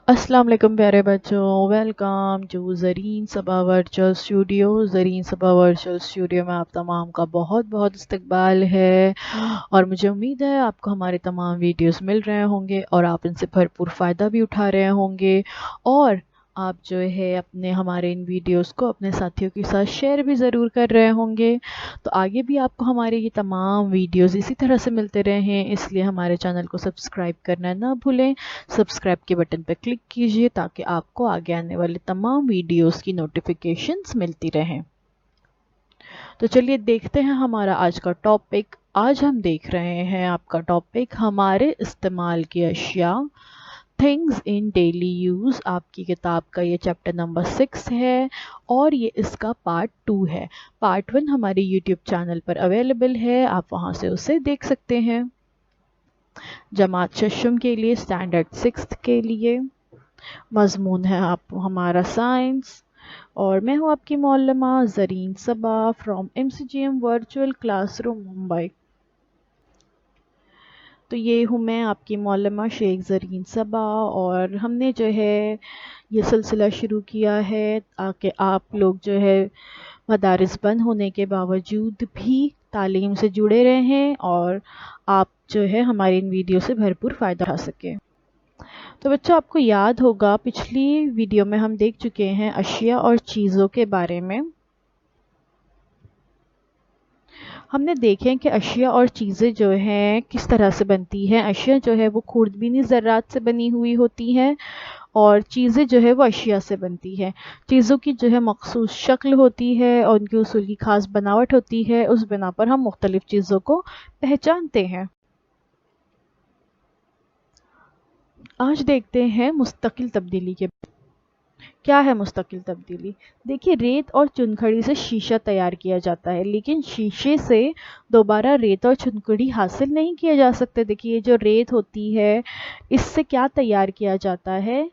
अस्सलाम वालेकुम प्यारे बच्चों, welcome to Zareen Saba virtual studio. Zareen Saba virtual studio में आप तमाम का बहुत बहुत इस्तकबाल है और मुझे उम्मीद है आपको हमारे तमाम वीडियोस मिल रहे होंगे और आप इनसे भरपूर फ़ायदा भी उठा रहे होंगे और आप जो है अपने हमारे इन वीडियोस को अपने साथियों के साथ शेयर भी ज़रूर कर रहे होंगे। तो आगे भी आपको हमारे ये तमाम वीडियोस इसी तरह से मिलते रहें, इसलिए हमारे चैनल को सब्सक्राइब करना ना भूलें। सब्सक्राइब के बटन पर क्लिक कीजिए ताकि आपको आगे आने वाले तमाम वीडियोस की नोटिफिकेशंस मिलती रहें। तो चलिए देखते हैं हमारा आज का टॉपिक। आज हम देख रहे हैं आपका टॉपिक हमारे इस्तेमाल की अशिया, थिंग्स इन डेली यूज़। आपकी किताब का ये चैप्टर नंबर 6 है और ये इसका पार्ट 2 है। पार्ट 1 हमारे यूट्यूब चैनल पर अवेलेबल है, आप वहाँ से उसे देख सकते हैं। जमात शशम के लिए स्टैंडर्ड 6 के लिए मज़मून है आप हमारा साइंस और मैं हूँ आपकी मौलमा Zareen Saba from MCGM virtual classroom Mumbai. तो ये हूँ मैं आपकी मौलमा शेख ज़रीन सबा और हमने जो है ये सिलसिला शुरू किया है ताकि आप लोग जो है मदारिस बंद होने के बावजूद भी तालीम से जुड़े रहें और आप जो है हमारी इन वीडियो से भरपूर फ़ायदा उठा सकें। तो बच्चों आपको याद होगा पिछली वीडियो में हम देख चुके हैं अशिया और चीज़ों के बारे में। हमने देखे कि अशिया और चीज़ें जो हैं किस तरह से बनती हैं। अशिया जो है वो खुर्दबीनी ज़र्रात से बनी हुई होती हैं और चीज़ें जो है वो अशिया से बनती है। चीज़ों की जो है मखसूस शक्ल होती है और उनकी उसूल की ख़ास बनावट होती है, उस बिना पर हम मुख्तलिफ़ चीज़ों को पहचानते हैं। आज देखते हैं मुस्तकिल तब्दीली के। क्या है मुस्तकिल तब्दीली? देखिए रेत और चुनखड़ी से शीशा तैयार किया जाता है, लेकिन शीशे से दोबारा रेत और चुनखड़ी हासिल नहीं किया जा सकते। देखिए जो रेत होती है इससे क्या तैयार किया जाता है?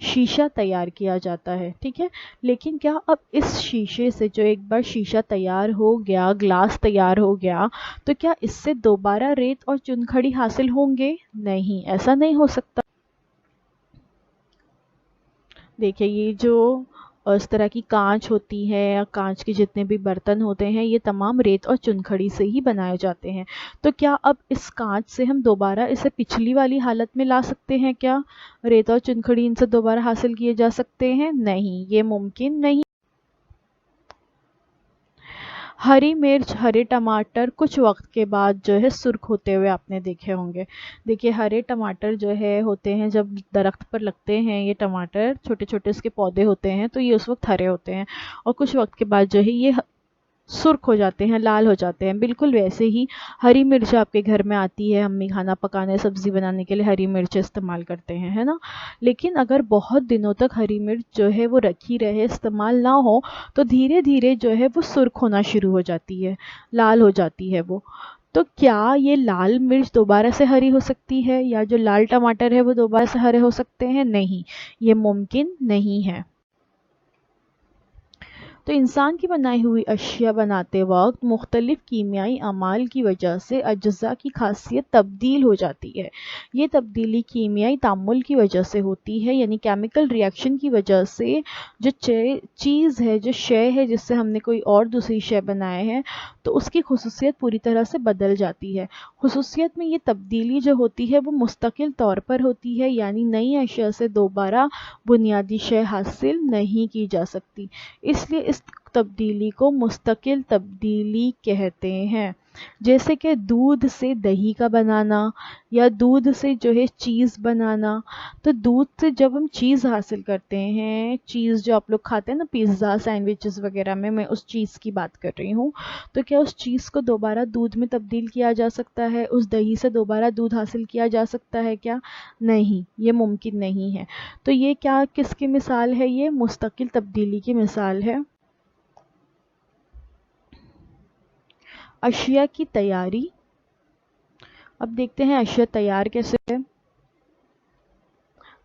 शीशा तैयार किया जाता है, ठीक है। लेकिन क्या अब इस शीशे से जो एक बार शीशा तैयार हो गया, ग्लास तैयार हो गया, तो क्या इससे दोबारा रेत और चुनखड़ी हासिल होंगे? नहीं, ऐसा नहीं हो सकता। देखिए ये जो इस तरह की कांच होती है या कांच के जितने भी बर्तन होते हैं ये तमाम रेत और चुनखड़ी से ही बनाए जाते हैं। तो क्या अब इस कांच से हम दोबारा इसे पिछली वाली हालत में ला सकते हैं? क्या रेत और चुनखड़ी इनसे दोबारा हासिल किए जा सकते हैं? नहीं, ये मुमकिन नहीं। हरी मिर्च, हरे टमाटर कुछ वक्त के बाद जो है सुर्ख होते हुए आपने देखे होंगे। देखिए हरे टमाटर जो है होते हैं जब दरख्त पर लगते हैं, ये टमाटर छोटे छोटे इसके पौधे होते हैं तो ये उस वक्त हरे होते हैं और कुछ वक्त के बाद जो है ये सुर्ख हो जाते हैं, लाल हो जाते हैं। बिल्कुल वैसे ही हरी मिर्च आपके घर में आती है, अम्मी खाना पकाने सब्जी बनाने के लिए हरी मिर्च इस्तेमाल करते हैं, है ना। लेकिन अगर बहुत दिनों तक हरी मिर्च जो है वो रखी रहे, इस्तेमाल ना हो, तो धीरे धीरे जो है वो सुर्ख होना शुरू हो जाती है, लाल हो जाती है वो। तो क्या ये लाल मिर्च दोबारा से हरी हो सकती है या जो लाल टमाटर है वो दोबारा से हरे हो सकते हैं? नहीं, ये मुमकिन नहीं है। तो इंसान की बनाई हुई अशिया बनाते वक्त मुख्तलिफ कीमियाई अमाल की वजह से अज्जा की खासियत तब्दील हो जाती है। ये तब्दीली कीमियाई तामुल की वजह से होती है, यानी केमिकल रिएक्शन की वजह से जो चीज़ है, जो शय है जिससे हमने कोई और दूसरी शय बनाए हैं, तो उसकी खुसूसियत पूरी तरह से बदल जाती है। खुसूसियत में ये तब्दीली जो होती है वो मुस्तकिल तौर पर होती है, यानी नई अशिया से दोबारा बुनियादी शय हासिल नहीं की जा सकती। इसलिए इस तब्दीली को मुस्तकिल तब्दीली कहते हैं। जैसे कि दूध से दही का बनाना या दूध से जो है चीज़ बनाना। तो दूध से जब हम चीज़ हासिल करते हैं, चीज़ जो आप लोग खाते हैं ना पिज़्ज़ा सैंडविचेस वगैरह में, मैं उस चीज़ की बात कर रही हूँ। तो क्या उस चीज़ को दोबारा दूध में तब्दील किया जा सकता है? उस दही से दोबारा दूध हासिल किया जा सकता है क्या? नहीं, ये मुमकिन नहीं है। तो ये क्या किसकी मिसाल है? ये मुस्तकिल तब्दीली की मिसाल है। अशिया की तैयारी। अब देखते हैं अशिया तैयार कैसे है।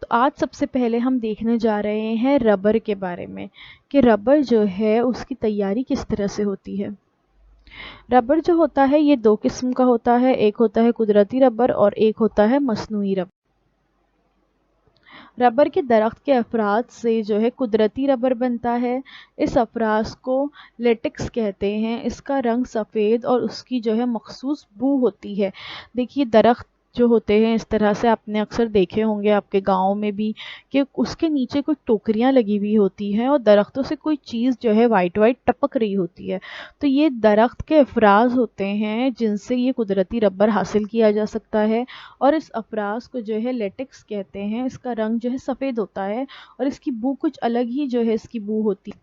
तो आज सबसे पहले हम देखने जा रहे हैं रबर के बारे में कि रबर जो है उसकी तैयारी किस तरह से होती है। रबर जो होता है ये दो किस्म का होता है, एक होता है कुदरती रबर और एक होता है मसनूई रबर। रबर के दरख्त के अफराद से जो है कुदरती रबर बनता है। इस अफराद को लेटेक्स कहते हैं। इसका रंग सफ़ेद और उसकी जो है मखसूस बू होती है। देखिए दरख्त जो होते हैं इस तरह से आपने अक्सर देखे होंगे आपके गाँव में भी, कि उसके नीचे कुछ टोकरियां लगी हुई होती हैं और दरख्तों से कोई चीज़ जो है वाइट वाइट टपक रही होती है। तो ये दरख्त के अफराज होते हैं जिनसे ये कुदरती रबर हासिल किया जा सकता है। और इस अफराज को जो है लेटेक्स कहते हैं। इसका रंग जो है सफ़ेद होता है और इसकी बू कुछ अलग ही जो है इसकी बू होती है।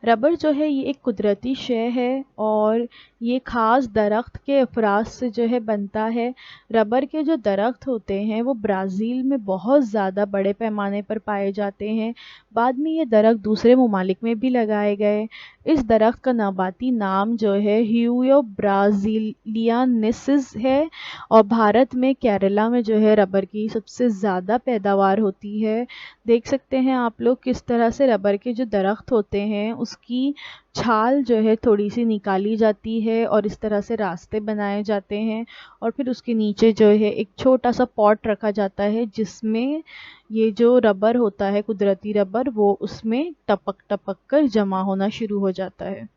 रबर जो है ये एक कुदरती शय है और ये ख़ास दरख्त के अफराज से जो है बनता है। रबर के जो दरख्त होते हैं वो ब्राज़ील में बहुत ज़्यादा बड़े पैमाने पर पाए जाते हैं। बाद में ये दरख्त दूसरे ममालिक में भी लगाए गए। इस दरख्त का नबाती नाम जो है ह्यूयो ब्राज़िलियानेसिस है और भारत में केरला में जो है रबर की सबसे ज़्यादा पैदावार होती है। देख सकते हैं आप लोग किस तरह से रबर के जो दरख्त होते हैं उसकी छाल जो है थोड़ी सी निकाली जाती है और इस तरह से रास्ते बनाए जाते हैं और फिर उसके नीचे जो है एक छोटा सा पॉट रखा जाता है जिसमें ये जो रबर होता है कुदरती रबर वो उसमें टपक टपक कर जमा होना शुरू हो जाता है।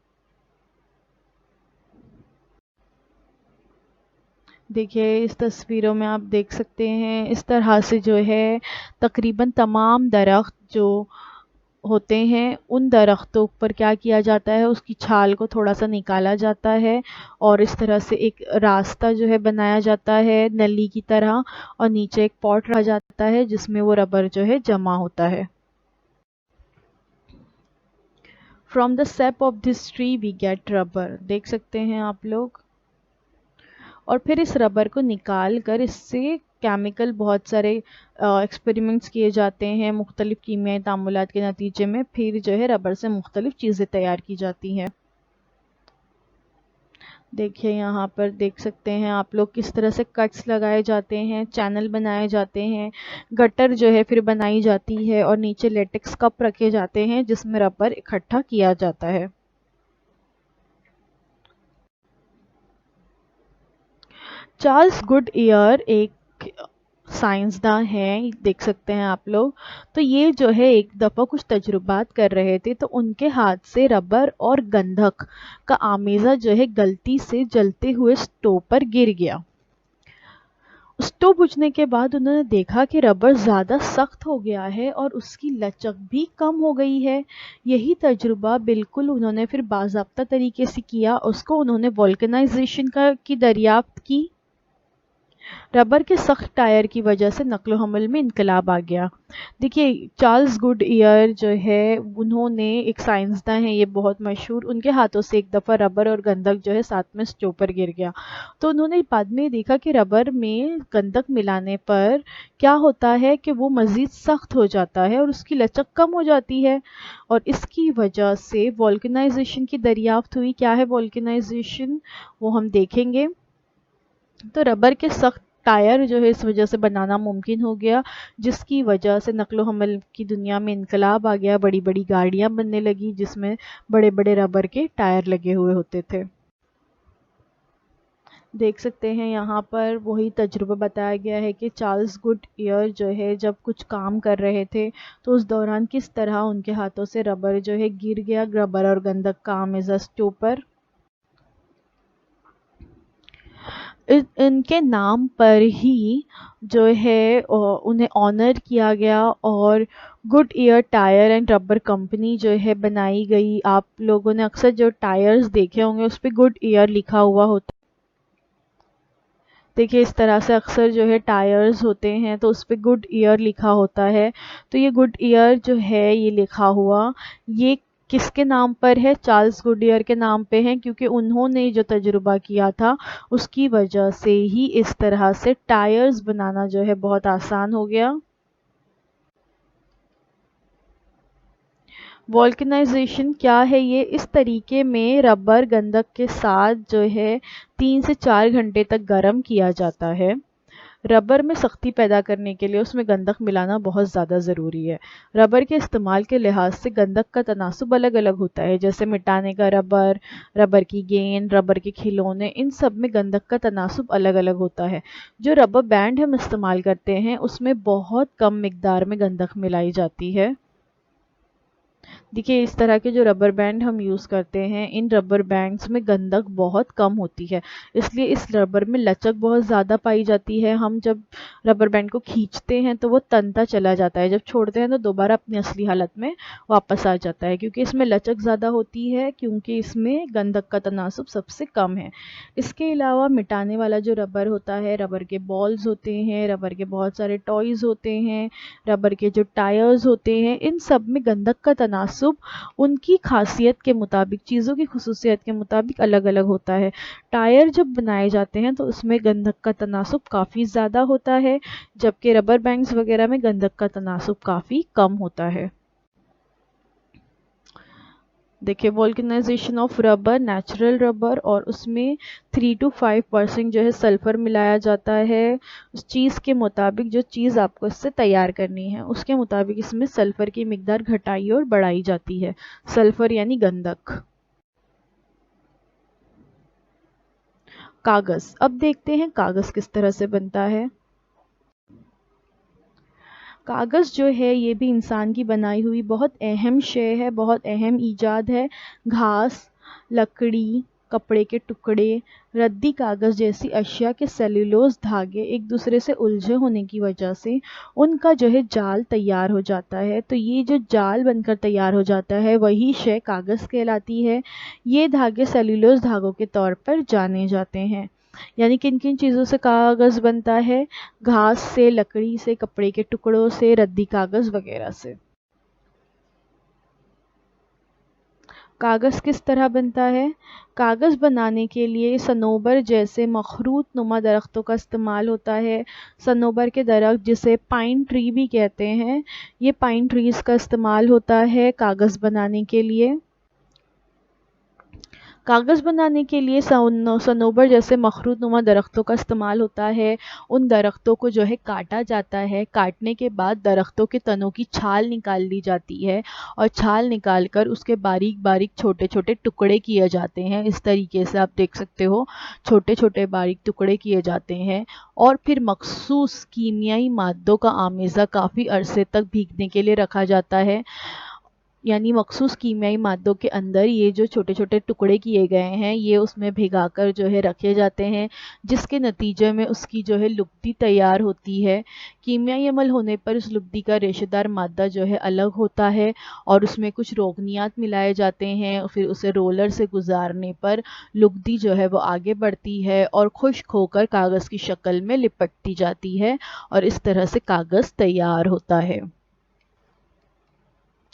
देखिए इस तस्वीरों में आप देख सकते हैं इस तरह से जो है तकरीबन तमाम दरख्त जो होते हैं उन दरख्तों पर क्या किया जाता है, उसकी छाल को थोड़ा सा निकाला जाता है और इस तरह से एक रास्ता जो है बनाया जाता है नली की तरह और नीचे एक पॉट रखा जाता है जिसमें वो रबर जो है जमा होता है। From the sap of this tree we get rubber, देख सकते हैं आप लोग। और फिर इस रबर को निकाल कर इससे केमिकल बहुत सारे एक्सपेरिमेंट्स किए जाते हैं मुख्तलिफ़ कीमियाई तामुलात के नतीजे में, फिर जो है रबर से मुख्तलिफ़ चीज़ें तैयार की जाती हैं। देखिए यहाँ पर देख सकते हैं आप लोग किस तरह से कट्स लगाए जाते हैं, चैनल बनाए जाते हैं, गटर जो है फिर बनाई जाती है और नीचे लेटेक्स कप रखे जाते हैं जिसमें रबर इकट्ठा किया जाता है। चार्ल्स गुडईयर एक साइंसदान हैं, देख सकते हैं आप लोग। तो ये जो है एक दफ़ा कुछ तजुर्बात कर रहे थे तो उनके हाथ से रबर और गंधक का आमेज़ा जो है गलती से जलते हुए स्टोव पर गिर गया। स्टोव बुझने के बाद उन्होंने देखा कि रबर ज़्यादा सख्त हो गया है और उसकी लचक भी कम हो गई है। यही तजुर्बा बिल्कुल उन्होंने फिर बाज़ाब्ता तरीके से किया, उसको उन्होंने वोल्केनाइजेशन की दरियाफ्त की। रबर के सख्त टायर की वजह से नक्लो हमल में इनकलाब आ गया। देखिए चार्ल्स गुडईयर जो है उन्होंने एक साइंसदान है ये बहुत मशहूर, उनके हाथों से एक दफ़ा रबर और गंधक जो है साथ में स्टोव पर गिर गया। तो उन्होंने बाद में देखा कि रबर में गंधक मिलाने पर क्या होता है कि वो मज़ीद सख्त हो जाता है और उसकी लचक कम हो जाती है और इसकी वजह से वोल्केनाइजेशन की दरियाफ्त हुई। क्या है वोल्केनाइजेशन वो हम देखेंगे। तो रबर के सख्त टायर जो है इस वजह से बनाना मुमकिन हो गया जिसकी वजह से नकलो हमल की दुनिया में इनकलाब आ गया। बड़ी बड़ी गाड़ियां बनने लगी जिसमें बड़े बड़े रबर के टायर लगे हुए होते थे। देख सकते हैं यहाँ पर वही तजुर्बा बताया गया है कि चार्ल्स गुडईयर जो है जब कुछ काम कर रहे थे तो उस दौरान किस तरह उनके हाथों से रबर जो है गिर गया, रबर और गंधक का आमेज़ा स्टोव पर। इनके नाम पर ही जो है उन्हें ऑनर किया गया और Goodyear tyre and rubber company जो है बनाई गई। आप लोगों ने अक्सर जो टायर्स देखे होंगे उस पर गुडईयर लिखा हुआ होता है। देखिए इस तरह से अक्सर जो है टायर्स होते हैं तो उस पर गुडईयर लिखा होता है। तो ये गुडईयर जो है ये लिखा हुआ ये किसके नाम पर है, चार्ल्स गुडईयर के नाम पे है क्योंकि उन्होंने जो तजुर्बा किया था उसकी वजह से ही इस तरह से टायर्स बनाना जो है बहुत आसान हो गया। वोल्केनाइजेशन क्या है ये, इस तरीके में रबर गंधक के साथ जो है 3 से 4 घंटे तक गर्म किया जाता है। रबर में सख्ती पैदा करने के लिए उसमें गंधक मिलाना बहुत ज़्यादा ज़रूरी है। रबर के इस्तेमाल के लिहाज से गंधक का तनासुब अलग अलग होता है, जैसे मिटाने का रबर, रबर की गेंद, रबर के खिलौने, इन सब में गंधक का तनासुब अलग अलग होता है। जो रबर बैंड हम इस्तेमाल करते हैं उसमें बहुत कम मिकदार में गंधक मिलाई जाती है। देखिए, इस तरह के जो रबर बैंड हम यूज़ करते हैं, इन रबर बैंड्स में गंधक बहुत कम होती है, इसलिए इस रबर में लचक बहुत ज़्यादा पाई जाती है। हम जब रबर बैंड को खींचते हैं तो वो तनता चला जाता है, जब छोड़ते हैं तो दोबारा अपनी असली हालत में वापस आ जाता है, क्योंकि इसमें लचक ज़्यादा होती है, क्योंकि इसमें गंधक का तनासुब सबसे कम है। इसके अलावा मिटाने वाला जो रबर होता है, रबर के बॉल्स होते हैं, रबर के बहुत सारे टॉयज़ होते हैं, रबर के जो टायर्स होते हैं, इन सब में गंधक का तनासुब उनकी खासियत के मुताबिक, चीज़ों की खुसूसियत के मुताबिक अलग अलग होता है। टायर जब बनाए जाते हैं तो उसमें गंधक का तनासुब काफ़ी ज़्यादा होता है, जबकि रबर बैंड्स वगैरह में गंधक का तनासुब काफ़ी कम होता है। देखिए, वोल्केनाइजेशन ऑफ रबर, नेचुरल रबर, और उसमें 3 to 5% जो है सल्फ़र मिलाया जाता है। उस चीज़ के मुताबिक, जो चीज़ आपको इससे तैयार करनी है उसके मुताबिक इसमें सल्फ़र की मिकदार घटाई और बढ़ाई जाती है। सल्फ़र यानी गंधक। कागज़। अब देखते हैं कागज़ किस तरह से बनता है। कागज़ जो है ये भी इंसान की बनाई हुई बहुत अहम शय है, बहुत अहम ईजाद है। घास, लकड़ी, कपड़े के टुकड़े, रद्दी कागज़ जैसी अशिया के सेल्यूलोज धागे एक दूसरे से उलझे होने की वजह से उनका जो है जाल तैयार हो जाता है। तो ये जो जाल बनकर तैयार हो जाता है वही शय कागज़ कहलाती है। ये धागे सेल्यूलोज धागों के तौर पर जाने जाते हैं। यानी किन किन चीज़ों से कागज़ बनता है? घास से, लकड़ी से, कपड़े के टुकड़ों से, रद्दी कागज़ वगैरह से। कागज़ किस तरह बनता है? कागज़ बनाने के लिए सनोबर जैसे मखरूत नुमा दरख्तों का इस्तेमाल होता है। सनोबर के दरख्त, जिसे पाइन ट्री भी कहते हैं, ये पाइन ट्रीज़ का इस्तेमाल होता है कागज़ बनाने के लिए। कागज़ बनाने के लिए सनोबर जैसे मखरूत नुमा दरख्तों का इस्तेमाल होता है। उन दरख्तों को जो है काटा जाता है। काटने के बाद दरख्तों के तनों की छाल निकाल ली जाती है, और छाल निकालकर उसके बारीक बारीक छोटे छोटे टुकड़े किए जाते हैं। इस तरीके से आप देख सकते हो, छोटे छोटे बारीक टुकड़े किए जाते हैं, और फिर मखसूस कीमियाई मादों का आमेज़ा काफ़ी अरसे तक भीगने के लिए रखा जाता है। यानी मखसूस कीमियाई मादों के अंदर ये जो छोटे छोटे टुकड़े किए गए हैं ये उसमें भिगाकर जो है रखे जाते हैं, जिसके नतीजे में उसकी जो है लुगदी तैयार होती है। कीमियाई अमल होने पर उस लुगदी का रेशेदार मादा जो है अलग होता है, और उसमें कुछ रोगनियात मिलाए जाते हैं। फिर उसे रोलर से गुजारने पर लुगदी जो है वो आगे बढ़ती है और खुश्क होकर कागज़ की शक्ल में लिपटती जाती है, और इस तरह से कागज़ तैयार होता है।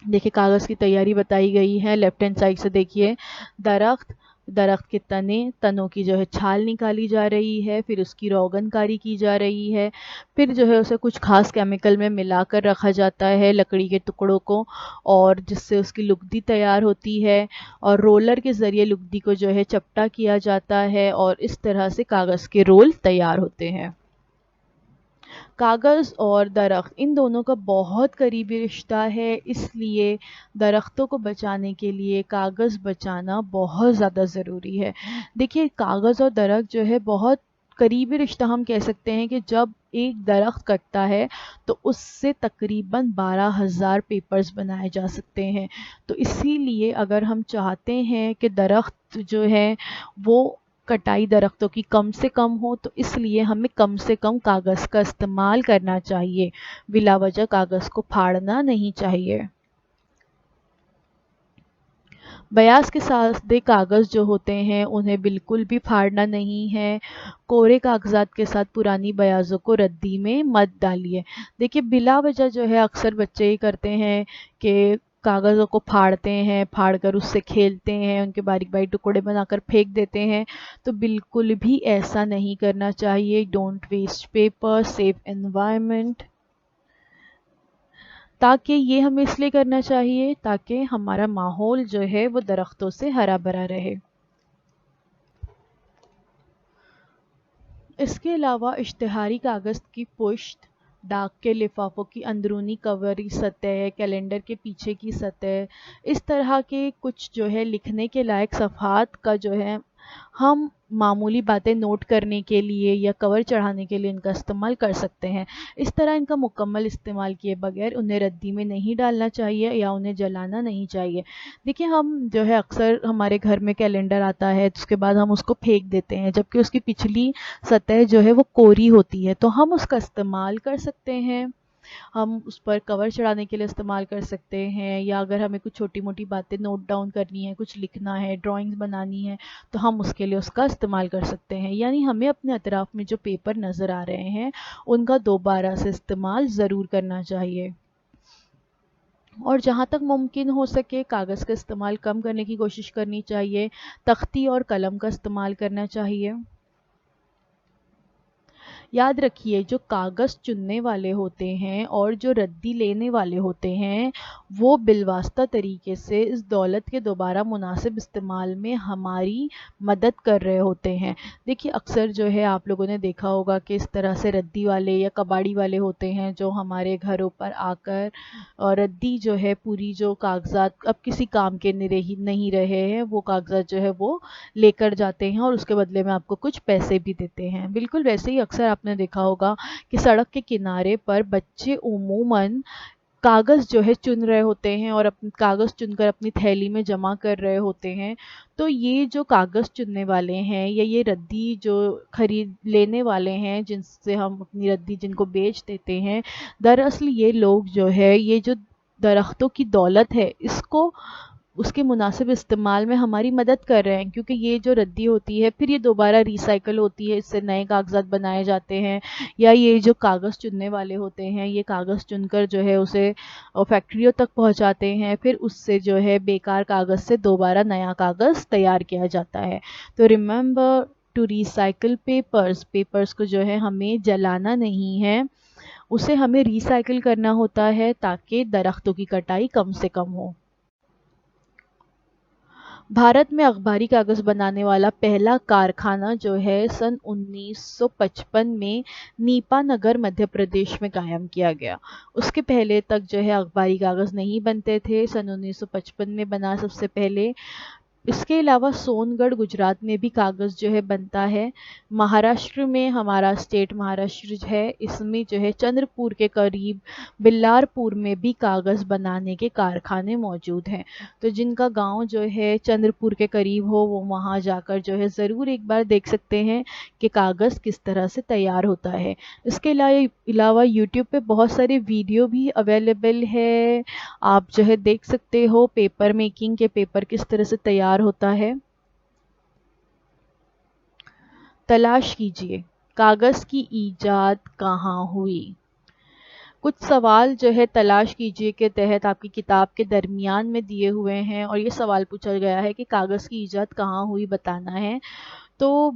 देखिए, कागज़ की तैयारी बताई गई है। लेफ्ट हैंड साइड से देखिए, दरख्त, दरख्त के तने, तनों की जो है छाल निकाली जा रही है, फिर उसकी रोगनकारी की जा रही है, फिर जो है उसे कुछ खास केमिकल में मिलाकर रखा जाता है लकड़ी के टुकड़ों को, और जिससे उसकी लुगदी तैयार होती है, और रोलर के ज़रिए लुगदी को जो है चपटा किया जाता है, और इस तरह से कागज़ के रोल तैयार होते हैं। कागज़ और दरख्त, इन दोनों का बहुत करीबी रिश्ता है, इसलिए दरख्तों को बचाने के लिए कागज़ बचाना बहुत ज़्यादा ज़रूरी है। देखिए, कागज़ और दरख्त जो है बहुत करीबी रिश्ता, हम कह सकते हैं कि जब एक दरख्त कटता है तो उससे तकरीबन 12,000 पेपर्स बनाए जा सकते हैं। तो इसीलिए अगर हम चाहते हैं कि दरख्त जो है वो कटाई दरख्तों की कम से कम हो, तो इसलिए हमें कम से कम कागज़ का इस्तेमाल करना चाहिए। बिलावजह कागज़ को फाड़ना नहीं चाहिए। बयास के सादे कागज़ जो होते हैं उन्हें बिल्कुल भी फाड़ना नहीं है। कोरे कागज़ात के साथ पुरानी बयाज़ों को रद्दी में मत डालिए। देखिए, बिला वजह जो है अक्सर बच्चे ये करते हैं कि कागज़ों को फाड़ते हैं, फाड़कर उससे खेलते हैं, उनके बारीक बारीक टुकड़े बनाकर फेंक देते हैं। तो बिल्कुल भी ऐसा नहीं करना चाहिए। Don't waste paper, save environment. ताकि ये हमें इसलिए करना चाहिए ताकि हमारा माहौल जो है वो दरख्तों से हरा भरा रहे। اس کے علاوہ اشتہاری کاغذ کی پشت، ڈاک کے لفافوں کی اندرونی کوری سطح، کیلنڈر کے پیچھے کی سطح، اس طرح کے کچھ جو ہے لکھنے کے لائق صفحات کا جو ہے ہم معمولی باتیں نوٹ کرنے کے لیے یا کور چڑھانے کے لیے ان کا استعمال کر سکتے ہیں۔ اس طرح ان کا مکمل استعمال کیے بغیر انہیں ردی میں نہیں ڈالنا چاہیے یا انہیں جلانا نہیں چاہیے۔ دیکھیں ہم جو ہے اکثر ہمارے گھر میں کیلنڈر آتا ہے، اس کے بعد ہم اس کو پھینک دیتے ہیں، جبکہ اس کی پچھلی سطح جو ہے وہ کوری ہوتی ہے، تو ہم اس کا استعمال کر سکتے ہیں، ہم اس پر کور چڑھانے کے لیے استعمال کر سکتے ہیں، یا اگر ہمیں کچھ چھوٹی موٹی باتیں نوٹ ڈاؤن کرنی ہے، کچھ لکھنا ہے، ڈرائنگز بنانی ہے، تو ہم اس کے لیے اس کا استعمال کر سکتے ہیں۔ یعنی ہمیں اپنے اطراف میں جو پیپر نظر آ رہے ہیں ان کا دوبارہ سے استعمال ضرور کرنا چاہیے، اور جہاں تک ممکن ہو سکے کاغذ کا استعمال کم کرنے کی کوشش کرنی چاہیے، تختی اور قلم کا استعمال کرنا چاہیے۔ یاد رکھیے جو کاغذ چننے والے ہوتے ہیں اور جو ردی لینے والے ہوتے ہیں وہ بالواسطہ طریقے سے اس دولت کے دوبارہ مناسب استعمال میں ہماری مدد کر رہے ہوتے ہیں۔ دیکھیے اکثر جو ہے آپ لوگوں نے دیکھا ہوگا کہ اس طرح سے ردی والے یا کباڑی والے ہوتے ہیں جو ہمارے گھروں پر آ کر اور ردی جو ہے پوری جو کاغذات اب کسی کام کے نہیں رہے ہیں وہ کاغذات جو ہے وہ لے کر جاتے ہیں اور اس کے بدلے میں آپ کو کچھ پیسے بھی دیتے ہیں۔ بالکل ویسے ہی اکثر آپ نے دیکھا ہوگا کہ سڑک کے کنارے پر بچے عموماً کاغذ جو ہے چن رہے ہوتے ہیں اور کاغذ چن کر اپنی تھیلی میں جمع کر رہے ہوتے ہیں۔ تو یہ جو کاغذ چننے والے ہیں یا یہ ردی جو خرید لینے والے ہیں جن سے ہم اپنی ردی جن کو بیچ دیتے ہیں، دراصل یہ لوگ جو ہے یہ جو درختوں کی دولت ہے اس کے مناسب استعمال میں ہماری مدد کر رہے ہیں، کیونکہ یہ جو ردی ہوتی ہے پھر یہ دوبارہ ریسائیکل ہوتی ہے، اس سے نئے کاغذات بنائے جاتے ہیں، یا یہ جو کاغذ چننے والے ہوتے ہیں یہ کاغذ چن کر جو ہے اسے فیکٹریوں تک پہنچاتے ہیں، پھر اس سے جو ہے بیکار کاغذ سے دوبارہ نیا کاغذ تیار کیا جاتا ہے۔ تو ریممبر ٹو ریسائیکل پیپرز کو جو ہے ہمیں جلانا نہیں ہے، اسے ہمیں ریسائیکل کرنا ہوتا ہے تاکہ درختوں کی کٹائی کم سے کم ہو۔ بھارت میں اخباری کاغذ بنانے والا پہلا کارخانہ جو ہے سن 1955 میں نیپا نگر مدھیہ پردیش میں قائم کیا گیا۔ اس کے پہلے تک جو ہے اخباری کاغذ نہیں بنتے تھے، سن 1955 میں بنا سب سے پہلے۔ اس کے علاوہ سون گڑھ گجرات میں بھی کاغذ جو ہے بنتا ہے۔ مہاراشٹر میں ہمارا اسٹیٹ مہاراشٹر جو ہے اس میں جو ہے چندر پور کے قریب بلار پور میں بھی کاغذ بنانے کے کارخانے موجود ہیں۔ تو جن کا گاؤں جو ہے چندر پور کے قریب ہو وہ وہاں جا کر جو ہے ضرور ایک بار دیکھ سکتے ہیں کہ کاغذ کس طرح سے تیار ہوتا ہے۔ اس کے علاوہ یوٹیوب پہ بہت سارے ویڈیو بھی اویلیبل ہے، آپ جو ہے دیکھ سکتے ہو پیپر میکنگ کے، پیپر کس طرح سے تیار ہوتا ہے۔ تلاش کیجیے کاغذ کی ایجاد کہاں ہوئی۔ کچھ سوال جو ہے تلاش کیجیے کے تحت آپ کی کتاب کے درمیان میں دیے ہوئے ہیں، اور یہ سوال پوچھا گیا ہے کہ کاغذ کی ایجاد کہاں ہوئی بتانا ہے۔ تو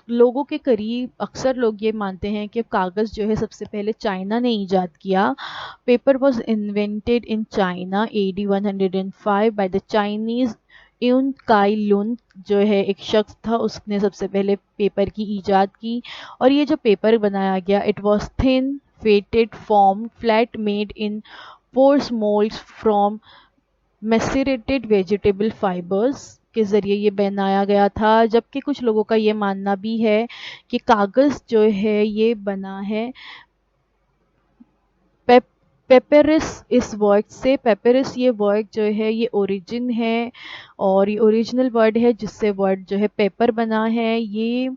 لوگوں کے قریب اکثر لوگ یہ مانتے ہیں کہ کاغذ جو ہے سب سے پہلے چائنا نے ایجاد کیا۔ Paper was invented in China AD 105 by the Chinese یون کائی لون، جو ہے ایک شخص تھا، اس نے سب سے پہلے پیپر کی ایجاد کی۔ اور یہ جو پیپر بنایا گیا it was thin felted form flat made in porous moulds from macerated vegetable fibres کے ذریعے یہ بنایا گیا تھا۔ جبکہ کچھ لوگوں کا یہ ماننا بھی ہے کہ کاغذ جو ہے یہ بنا ہے پیپرس اس ورڈ سے۔ پیپرس یہ ورڈ جو ہے یہ اوریجن ہے اور یہ اوریجنل ورڈ ہے جس سے ورڈ جو ہے پیپر بنا ہے۔ یہ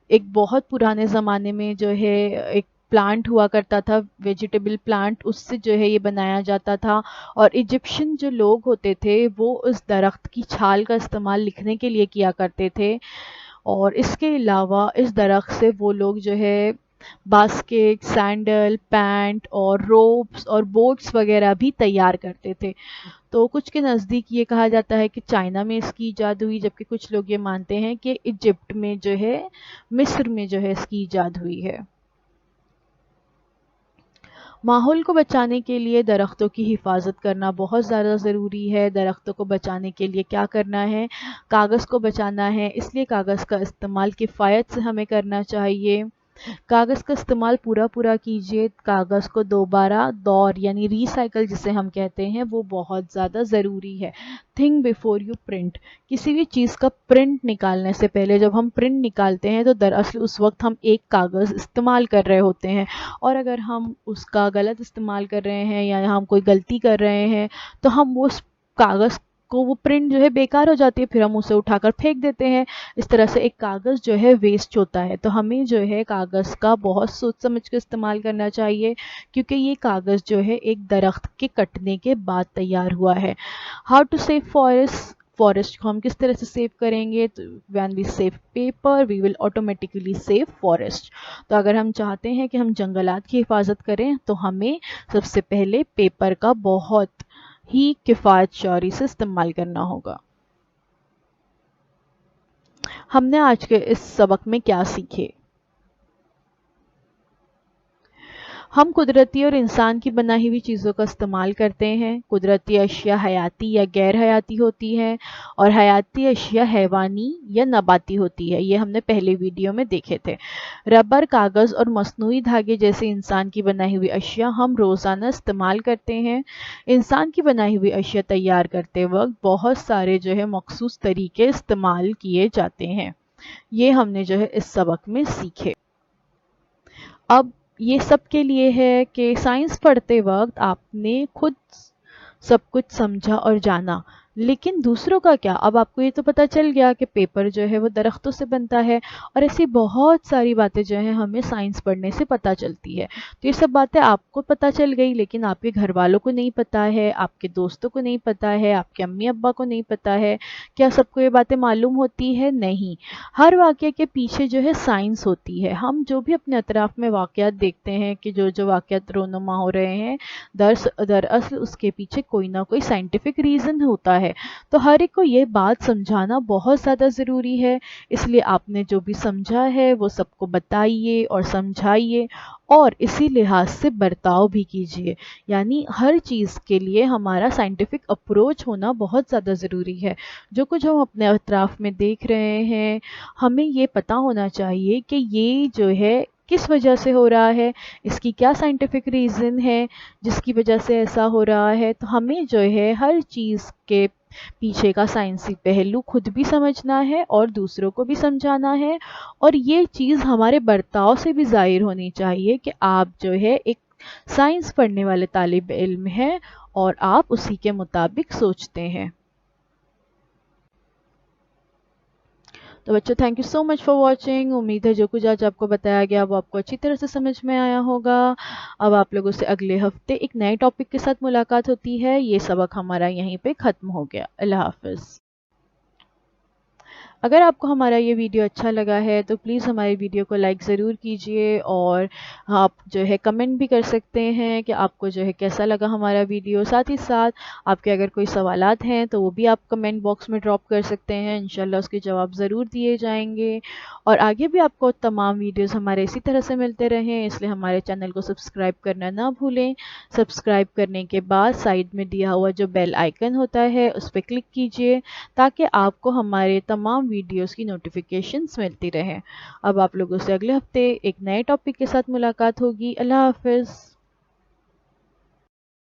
ایک بہت پرانے زمانے میں جو ہے ایک پلانٹ ہوا کرتا تھا، ویجیٹیبل پلانٹ، اس سے جو ہے یہ بنایا جاتا تھا۔ اور ایجپشن جو لوگ ہوتے تھے وہ اس درخت کی چھال کا استعمال لکھنے کے لیے کیا کرتے تھے، اور اس کے علاوہ اس درخت سے وہ لوگ جو ہے باسکٹ، سینڈل، پینٹ اور روپس اور بوٹس وغیرہ بھی تیار کرتے تھے۔ تو کچھ کے نزدیک یہ کہا جاتا ہے کہ چائنا میں اس کی ایجاد ہوئی، جبکہ کچھ لوگ یہ مانتے ہیں کہ ایجپٹ میں جو ہے، مصر میں جو ہے اس کی ایجاد ہوئی ہے۔ ماحول کو بچانے کے لیے درختوں کی حفاظت کرنا بہت زیادہ ضروری ہے۔ درختوں کو بچانے کے لیے کیا کرنا ہے؟ کاغذ کو بچانا ہے، اس لیے کاغذ کا استعمال کفایت سے ہمیں کرنا چاہیے۔ کاغذ کا استعمال پورا کیجیے۔ کاغذ کو دوبارہ دور یعنی ری سائیکل جسے ہم کہتے ہیں وہ بہت زیادہ ضروری ہے۔ تھنک بیفور یو پرنٹ، کسی بھی چیز کا پرنٹ نکالنے سے پہلے جب ہم پرنٹ نکالتے ہیں تو دراصل اس وقت ہم ایک کاغذ استعمال کر رہے ہوتے ہیں، اور اگر ہم اس کا غلط استعمال کر رہے ہیں یا ہم کوئی غلطی کر رہے ہیں تو ہم اس کاغذ کو وہ پرنٹ جو ہے بیکار ہو جاتی ہے، پھر ہم اسے اٹھا کر پھینک دیتے ہیں۔ اس طرح سے ایک کاغذ جو ہے ویسٹ ہوتا ہے۔ تو ہمیں جو ہے کاغذ کا بہت سوچ سمجھ کے استعمال کرنا چاہیے، کیونکہ یہ کاغذ جو ہے ایک درخت کے کٹنے کے بعد تیار ہوا ہے۔ How to save forest, forest کو ہم کس طرح سے سیو کریں گے؟ تو when we save paper we will automatically save forest۔ تو اگر ہم چاہتے ہیں کہ ہم جنگلات کی حفاظت کریں تو ہمیں سب سے پہلے پیپر کا بہت ہی کفایت شعوری سے استعمال کرنا ہوگا۔ ہم نے آج کے اس سبق میں کیا سیکھے؟ ہم قدرتی اور انسان کی بنائی ہوئی چیزوں کا استعمال کرتے ہیں۔ قدرتی اشیاء حیاتی یا غیر حیاتی ہوتی ہے، اور حیاتی اشیاء حیوانی یا نباتی ہوتی ہے۔ یہ ہم نے پہلے ویڈیو میں دیکھے تھے۔ ربر، کاغذ اور مصنوعی دھاگے جیسے انسان کی بنائی ہوئی اشیاء ہم روزانہ استعمال کرتے ہیں۔ انسان کی بنائی ہوئی اشیاء تیار کرتے وقت بہت سارے جو ہے مخصوص طریقے استعمال کیے جاتے ہیں۔ یہ ہم نے جو ہے اس سبق میں سیکھے۔ اب یہ سب کے لیے ہے کہ سائنس پڑھتے وقت آپ نے خود سب کچھ سمجھا اور جانا، لیکن دوسروں کا کیا؟ اب آپ کو یہ تو پتا چل گیا کہ پیپر جو ہے وہ درختوں سے بنتا ہے، اور ایسی بہت ساری باتیں جو ہیں ہمیں سائنس پڑھنے سے پتا چلتی ہے۔ تو یہ سب باتیں آپ کو پتا چل گئی، لیکن آپ کے گھر والوں کو نہیں پتا ہے، آپ کے دوستوں کو نہیں پتا ہے، آپ کے امی ابا کو نہیں پتا ہے۔ کیا سب کو یہ باتیں معلوم ہوتی ہے؟ نہیں۔ ہر واقعے کے پیچھے جو ہے سائنس ہوتی ہے۔ ہم جو بھی اپنے اطراف میں واقعات دیکھتے ہیں کہ جو واقعات رونما ہو رہے ہیں، دراصل اس کے پیچھے کوئی نہ کوئی سائنٹیفک ریزن ہوتا ہے۔ تو ہر ایک کو یہ بات سمجھانا بہت زیادہ ضروری ہے، اس لیے آپ نے جو بھی سمجھا ہے وہ سب کو بتائیے اور سمجھائیے، اور اسی لحاظ سے برتاؤ بھی کیجیے۔ یعنی ہر چیز کے لیے ہمارا سائنٹیفک اپروچ ہونا بہت زیادہ ضروری ہے۔ جو کچھ ہم اپنے اطراف میں دیکھ رہے ہیں، ہمیں یہ پتا ہونا چاہیے کہ یہ جو ہے کس وجہ سے ہو رہا ہے، اس کی کیا سائنٹیفک ریزن ہے جس کی وجہ سے ایسا ہو رہا ہے۔ تو ہمیں جو ہے ہر چیز کے پیچھے کا سائنسی پہلو خود بھی سمجھنا ہے اور دوسروں کو بھی سمجھانا ہے، اور یہ چیز ہمارے برتاؤ سے بھی ظاہر ہونی چاہیے کہ آپ جو ہے ایک سائنس پڑھنے والے طالب علم ہیں اور آپ اسی کے مطابق سوچتے ہیں۔ تو بچوں، thank you so much for watching. امید ہے جو کچھ آج آپ کو بتایا گیا وہ آپ کو اچھی طرح سے سمجھ میں آیا ہوگا۔ اب آپ لوگوں سے اگلے ہفتے ایک نئے ٹاپک کے ساتھ ملاقات ہوتی ہے۔ یہ سبق ہمارا یہیں پہ ختم ہو گیا۔ اللہ حافظ۔ اگر آپ کو ہمارا یہ ویڈیو اچھا لگا ہے تو پلیز ہماری ویڈیو کو لائک ضرور کیجئے، اور آپ جو ہے کمنٹ بھی کر سکتے ہیں کہ آپ کو جو ہے کیسا لگا ہمارا ویڈیو۔ ساتھ ہی ساتھ آپ کے اگر کوئی سوالات ہیں تو وہ بھی آپ کمنٹ باکس میں ڈراپ کر سکتے ہیں، انشاءاللہ اس کے جواب ضرور دیے جائیں گے۔ اور آگے بھی آپ کو تمام ویڈیوز ہمارے اسی طرح سے ملتے رہیں، اس لیے ہمارے چینل کو سبسکرائب کرنا نہ بھولیں۔ سبسکرائب کرنے کے بعد سائیڈ میں دیا ہوا جو بیل آئیکن ہوتا ہے اس پہ کلک کیجئے، تاکہ آپ کو ہمارے تمام ویڈیوز کی نوٹیفیکیشنز ملتی رہیں۔ اب آپ لوگوں سے اگلے ہفتے ایک نئے ٹاپک کے ساتھ ملاقات ہوگی۔ اللہ حافظ۔